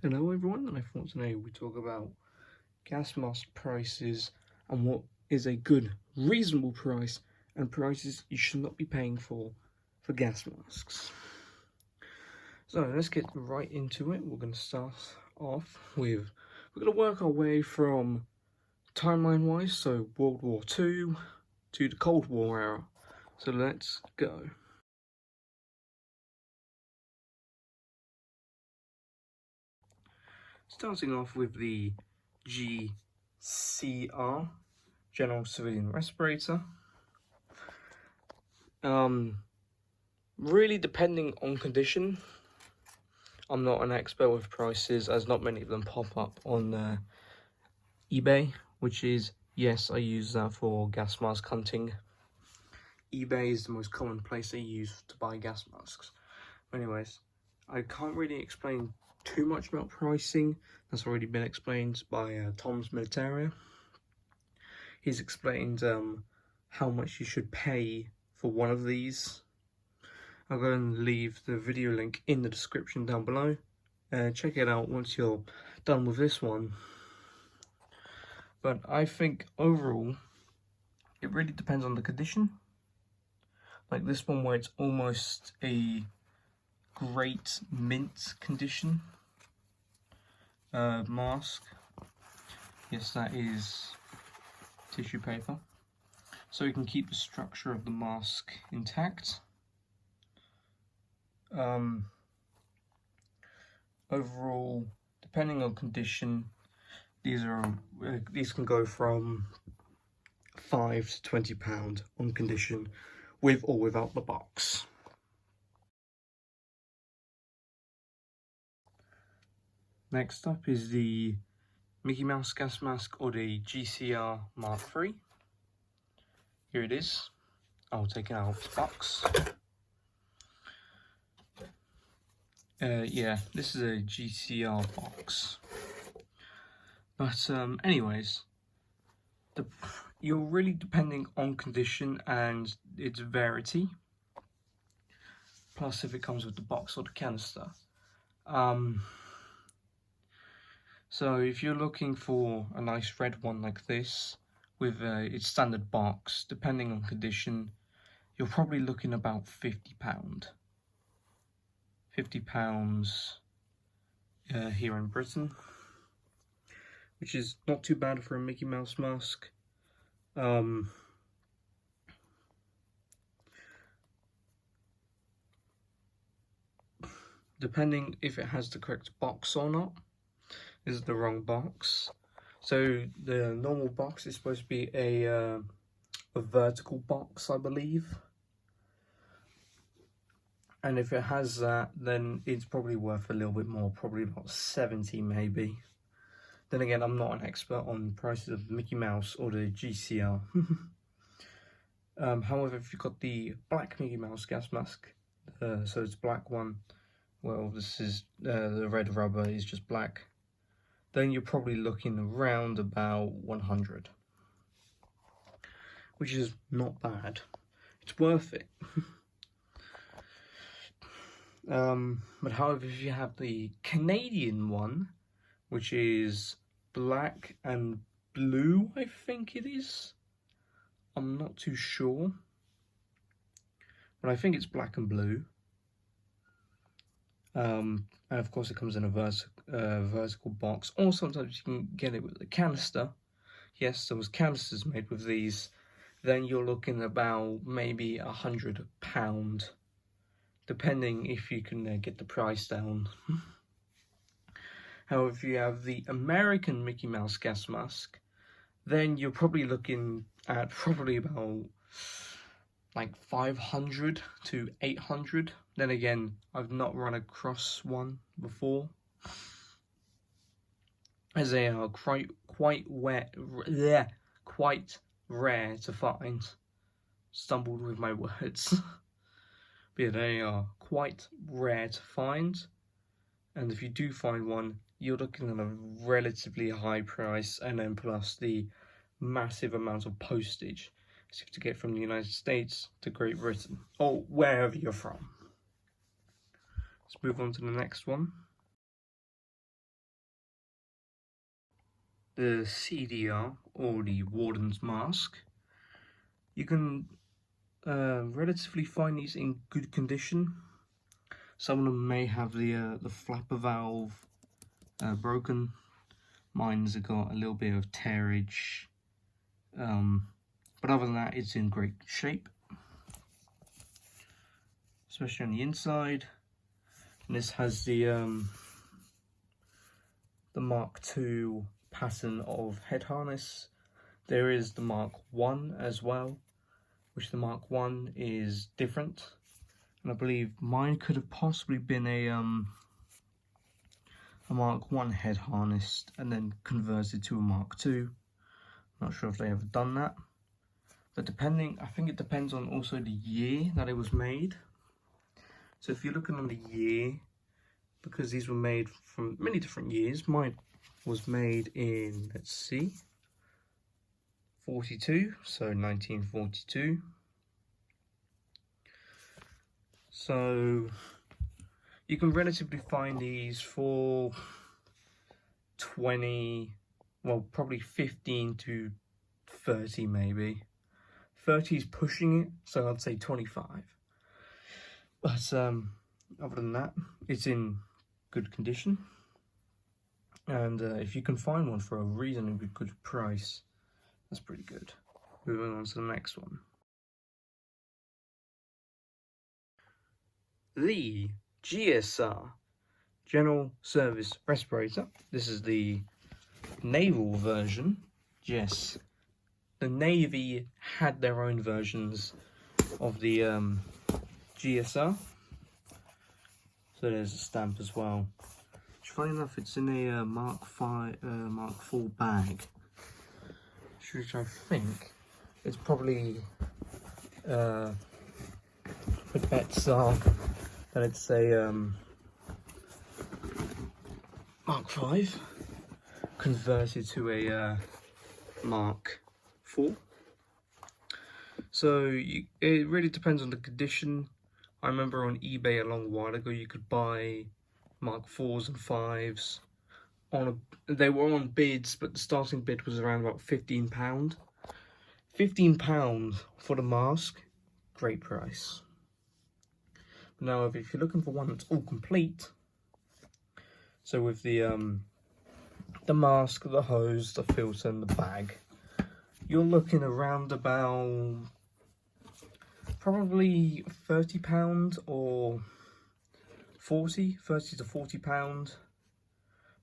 Hello everyone, and I thought today we talk about gas mask prices and what is a good, reasonable price and prices you should not be paying for gas masks. So let's get right into it. We're going to start off with, we're going to work our way from timeline wise, so World War II to the Cold War era. So let's go. Starting off with the GCR, General Civilian Respirator. Really depending on condition. I'm not an expert with prices, as not many of them pop up on eBay, which is, yes, I use that for gas mask hunting. eBay is the most common place I use to buy gas masks. Anyways, I can't really explain too much about pricing. That's already been explained by Tom's Militaria. He's explained how much you should pay for one of these. I'll go and leave the video link in the description down below. Check it out once you're done with this one. But I think overall, it really depends on the condition. Like this one where it's almost a great mint condition mask. Yes, that is tissue paper. So you can keep the structure of the mask intact. Overall, depending on condition, these can go from £5 to £20 on condition, with or without the box. Next up is the Mickey Mouse gas mask, or the GCR Mark III. Here it is. I'll take it out of the box. Yeah, this is a GCR box. But anyways, you're really depending on condition and its variety. Plus, if it comes with the box or the canister. So if you're looking for a nice red one like this with its standard box, depending on condition, you're probably looking about £50. £50 here in Britain, which is not too bad for a Mickey Mouse mask. Depending if it has the correct box or not. This is the wrong box. So the normal box is supposed to be a vertical box, I believe. And if it has that, then it's probably worth a little bit more, probably about 70 maybe. Then again, I'm not an expert on prices of Mickey Mouse or the GCR. However, if you've got the black Mickey Mouse gas mask, so it's black one, well, this is the red rubber is just black, then you're probably looking around about 100, which is not bad. It's worth it. But however, if you have the Canadian one, which is black and blue, I think it is. I'm not too sure, but I think it's black and blue. And of course it comes in a vertical box, or sometimes you can get it with a canister. Yes, there was canisters made with these. Then you're looking about maybe £100, depending if you can get the price down. However, if you have the American Mickey Mouse gas mask, then you're probably looking at probably about like 500 to 800. Then again, I've not run across one before, as they are quite rare to find. Stumbled with my words. But yeah, they are quite rare to find, and if you do find one, you're looking at a relatively high price, and then plus the massive amount of postage to get from the United States to Great Britain, or wherever you're from. Let's move on to the next one. the CDR, or the Warden's Mask. You can relatively find these in good condition. Some of them may have the flapper valve broken. Mine's got a little bit of tearage, but other than that, it's in great shape, especially on the inside. And this has the Mark II pattern of head harness. There is the Mark I as well, which the Mark I is different, and I believe mine could have possibly been a Mark I head harness and then converted to a Mark II. Not sure if they ever done that, but I think it depends on also the year that it was made. So if you're looking on the year, because these were made from many different years, mine was made in, let's see, 42, so 1942. So you can relatively find these for 20, well, probably 15 to 30 maybe. 30 is pushing it, so I'd say 25. But other than that, it's in good condition. And if you can find one for a reasonably good price, that's pretty good. Moving on to the next one. The GCR General Service Respirator. This is the naval version. Yes, the Navy had their own versions of the GCR. So there's a stamp as well. Funny enough, it's in a Mark IV bag, which I think it's probably the bets are that it's a Mark V converted to a Mark IV. So it really depends on the condition. I remember on eBay a long while ago you could buy Mark IVs and 5s they were on bids, but the starting bid was around about £15. £15 for the mask, great price. Now if you're looking for one that's all complete, so with the mask, the hose, the filter and the bag, you're looking around about probably £30 or 30 to £40.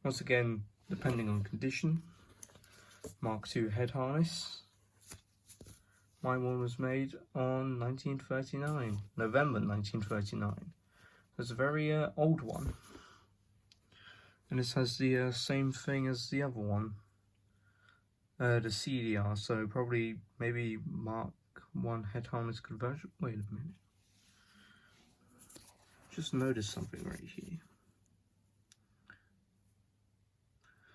Once again, depending on condition. Mark II head harness. My one was made on 1939, November 1939. It's a very old one. And this has the same thing as the other one, the CDR, so probably maybe Mark I head harness conversion. Wait a minute. Just noticed something right here.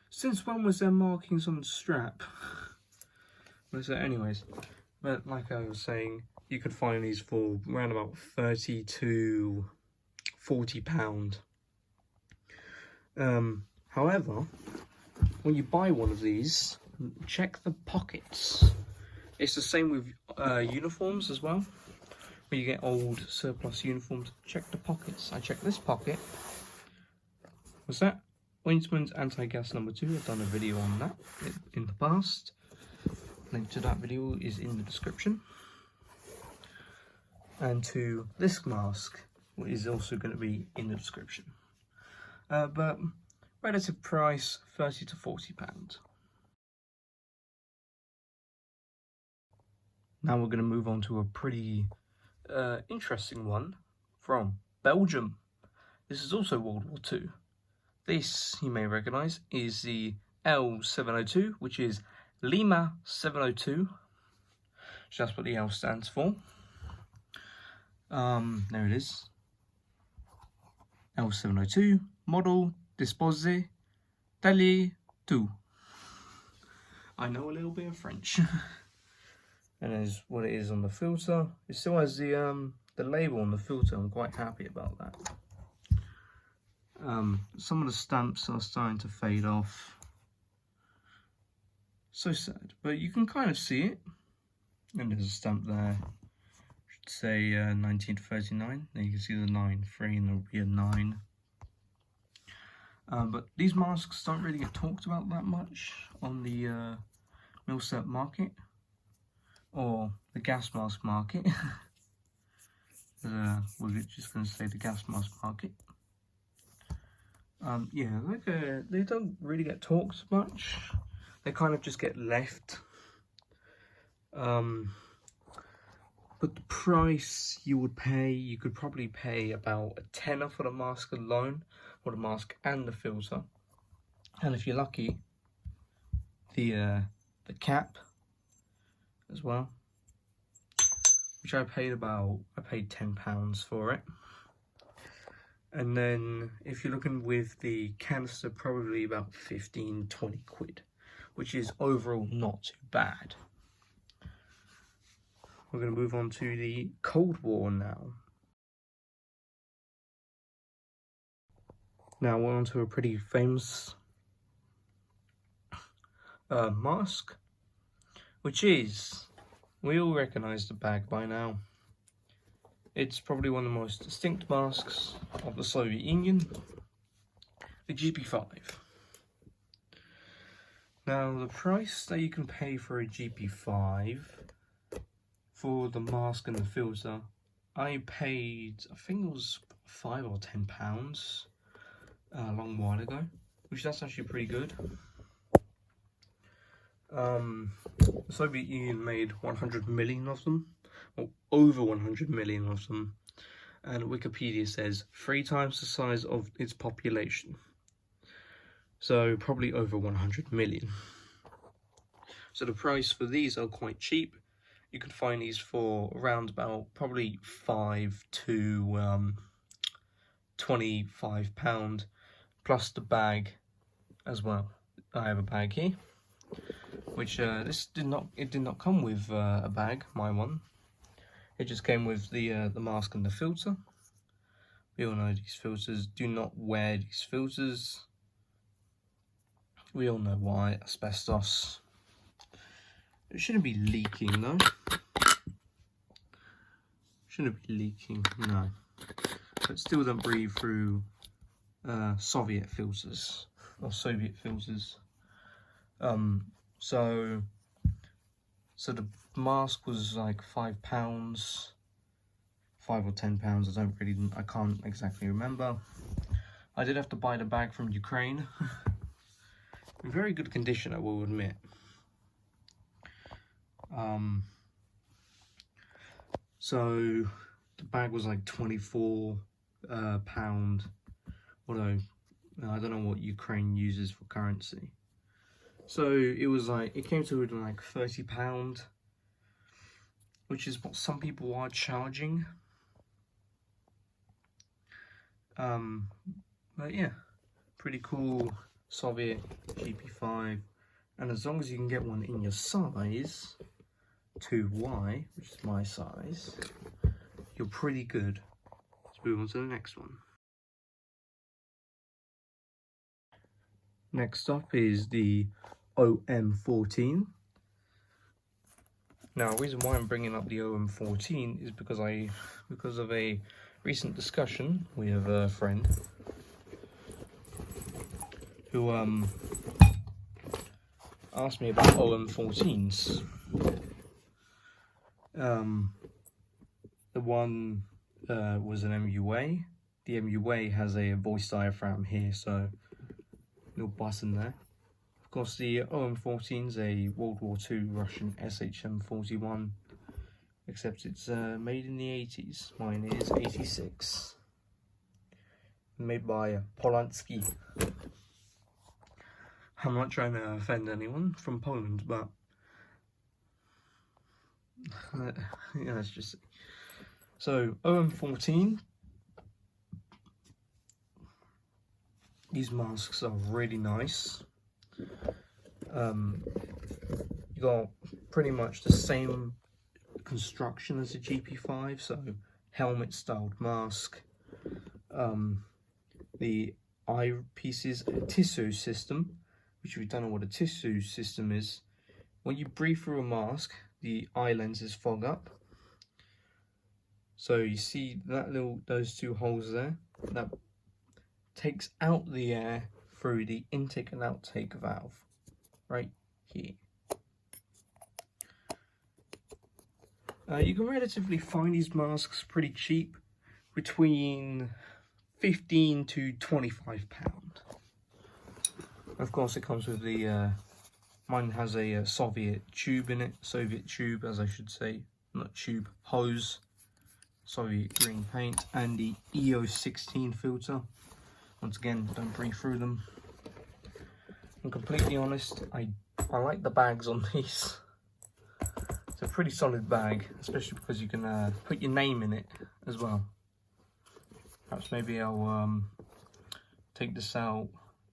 Since when was there markings on the strap? So anyways, but like I was saying, you could find these for around about £30 to £40. However, when you buy one of these, check the pockets. It's the same with uniforms as well. When you get old surplus uniforms, check the pockets. I checked this pocket. What's that? Ointment anti-gas #2. I've done a video on that in the past. Link to that video is in the description. And to this mask is also going to be in the description. But relative price, £30 to £40. Now we're going to move on to a pretty interesting one from Belgium. This is also World War II. This, you may recognise, is the L702, which is Lima 702. That's what the L stands for. There it is. L702, model Disposé Taillé 2. I know a little bit of French. And there's what it is on the filter. It still has the label on the filter. I'm quite happy about that. Some of the stamps are starting to fade off. So sad, but you can kind of see it. And there's a stamp there, should say 1939. There you can see the 9-3 and there'll be a 9. But these masks don't really get talked about that much on the MKIII market, or the gas mask market. We're just going to say the gas mask market. Yeah, they don't really get talked much. They kind of just get left. But the price you would pay, you could probably pay about a tenner for the mask alone, or the mask and the filter. And if you're lucky, the cap as well, which I paid £10 for it. And then if you're looking with the canister, probably about 15-20 quid, which is overall not too bad. We're going to move on to the Cold War now. Now we're on to a pretty famous mask, which is, we all recognise the bag by now. It's probably one of the most distinct masks of the Soviet Union, the GP5. Now the price that you can pay for a GP5 for the mask and the filter, I paid, I think it was £5 or £10 a long while ago, which that's actually pretty good. The Soviet Union made 100 million of them, or over 100 million of them, and Wikipedia says 3 times the size of its population, so probably over 100 million. So the price for these are quite cheap. You can find these for around about probably £5 to £25, plus the bag as well. I have a bag here, which this did not come with a bag, my one. It just came with the mask and the filter. We all know these filters, do not wear these filters. We all know why, asbestos. It shouldn't be leaking though. Shouldn't be leaking, no. But still don't breathe through Soviet filters, or Soviet filters. So the mask was like £5, £5 or £10. I can't exactly remember. I did have to buy the bag from Ukraine. In very good condition, I will admit. So the bag was like £24, although I don't know what Ukraine uses for currency. So it was like, it came to like £30, which is what some people are charging. But yeah, pretty cool Soviet GP5, and as long as you can get one in your size 2Y, which is my size, you're pretty good. Let's move on to the next one. Next up is the OM14. Now, the reason why I'm bringing up the OM14 is because of a recent discussion with a friend who asked me about OM14s. The one was an MUA. The MUA has a voice diaphragm here, so little button there. Of course, the OM14 is a World War II Russian SHM-41, except it's made in the 80s. Mine is 86. Made by Polanski. I'm not trying to offend anyone from Poland, but yeah, let's just see. So OM14, these masks are really nice. You got pretty much the same construction as a GP5, so helmet styled mask. The eyepiece is a tissue system, which if you don't know what a tissue system is, when you breathe through a mask, the eye lenses fog up. So you see that those two holes there, that takes out the air through the intake and outtake valve right here. You can relatively find these masks pretty cheap, between £15 to £25. Of course, it comes with the mine has a Soviet tube in it, Soviet tube as I should say, not tube, hose, Soviet green paint, and the EO16 filter. Once again, don't breathe through them. I'm completely honest, I like the bags on these. It's a pretty solid bag, especially because you can put your name in it as well. Perhaps maybe I'll take this out,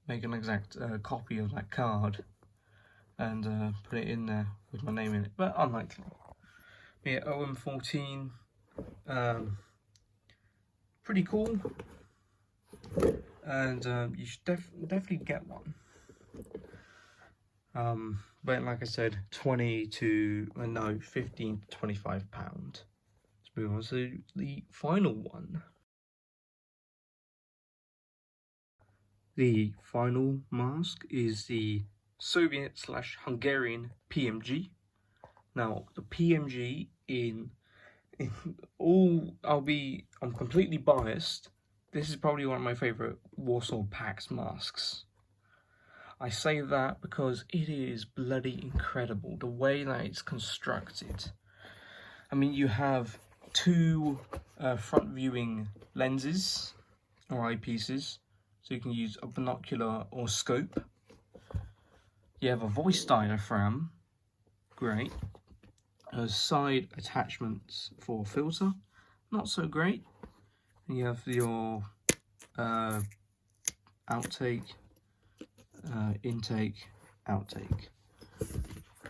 make an exact copy of that card, and put it in there with my name in it, but unlikely. Yeah, OM14, pretty cool, and you should definitely get one. But like I said, 15 to £25. Let's move on to the final one. The final mask is the Soviet/Hungarian PMG. Now, the PMG I'm completely biased. This is probably one of my favorite Warsaw Pax masks. I say that because it is bloody incredible, the way that it's constructed. I mean, you have two front viewing lenses, or eyepieces, so you can use a binocular or scope. You have a voice diaphragm, great. Side attachments for filter, not so great. And you have your outtake, intake, outtake.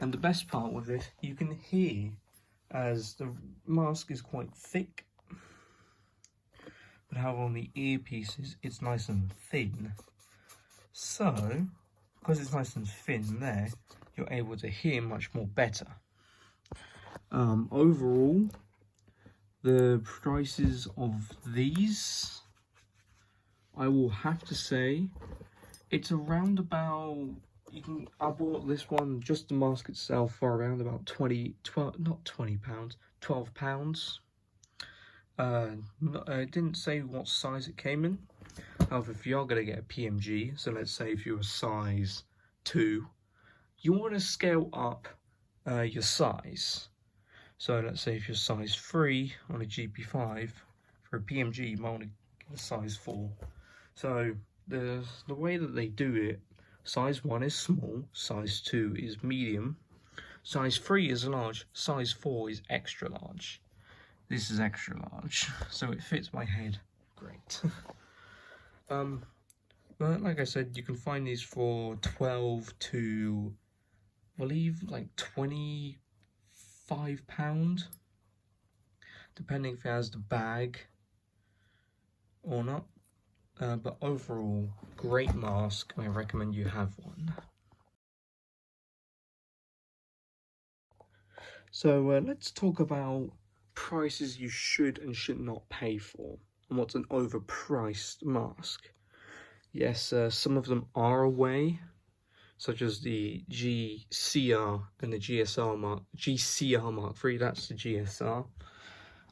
And the best part with it, you can hear, as the mask is quite thick, but however on the earpieces it's nice and thin. So, because it's nice and thin there, you're able to hear much more better. Overall, the prices of these, I will have to say, it's around about, I bought this one, just the mask itself, for around about £12. It didn't say what size it came in. However, if you're going to get a PMG, so let's say if you're a size 2, you want to scale up your size. So let's say if you're size 3 on a GP5, for a PMG you might want to get a size 4. So the way that they do it, size 1 is small, size 2 is medium, size 3 is large, size 4 is extra large. This is extra large, so it fits my head great. But like I said, you can find these for 12 to, I believe, like £25, depending if it has the bag or not. But overall, great mask. I recommend you have one. So let's talk about prices you should and should not pay for, and what's an overpriced mask. Yes, some of them are away, such as the GCR and the GCR Mark III. That's the GSR.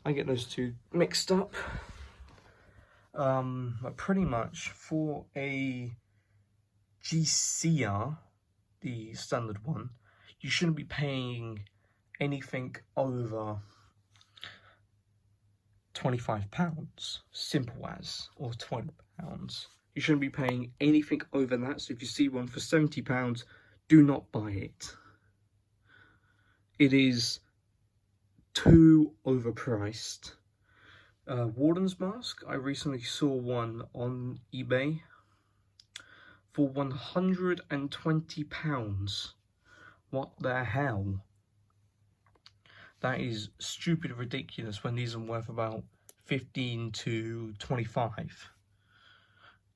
I get those two mixed up. But pretty much for a GCR, the standard one, you shouldn't be paying anything over £25, simple as, or £20. You shouldn't be paying anything over that. So if you see one for £70, do not buy it. It is too overpriced. Warden's mask, I recently saw one on eBay for £120. What the hell? That is stupid ridiculous when these are worth about 15 to 25.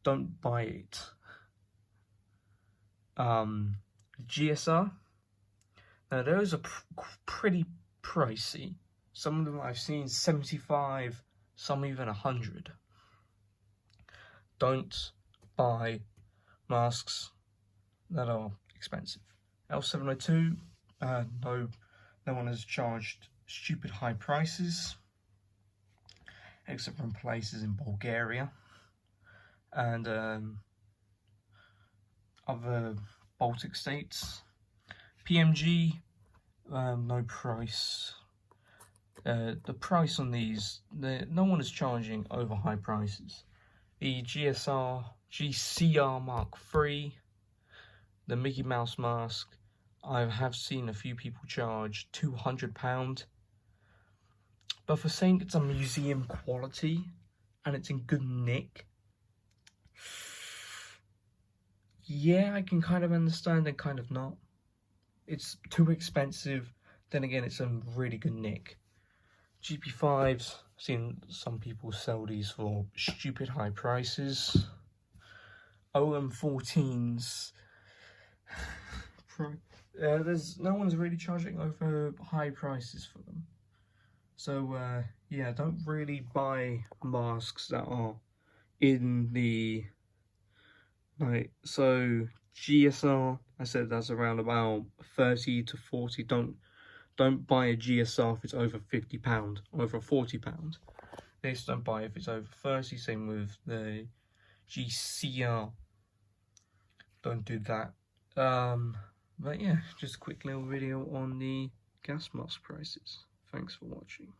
Don't buy it. GSR, Now those are pretty pricey. Some of them I've seen 75, some even 100. Don't buy masks that are expensive. L702, no one has charged stupid high prices, except from places in Bulgaria and other Baltic states. PMG, no price. The price on these, no one is charging over high prices. The GCR Mark III, the Mickey Mouse mask, I have seen a few people charge £200, but for saying it's a museum quality and it's in good nick, yeah, I can kind of understand and kind of not. It's too expensive, then again it's in really good nick. GP5s, I've seen some people sell these for stupid high prices. OM14s, there's no one's really charging over high prices for them. So yeah, don't really buy masks that are in the so GSR, I said that's around about 30 to 40. Don't buy a GSR if it's over £50, over £40. Please don't buy if it's over 30. Same with the GCR. Don't do that. But yeah, just a quick little video on the gas mask prices. Thanks for watching.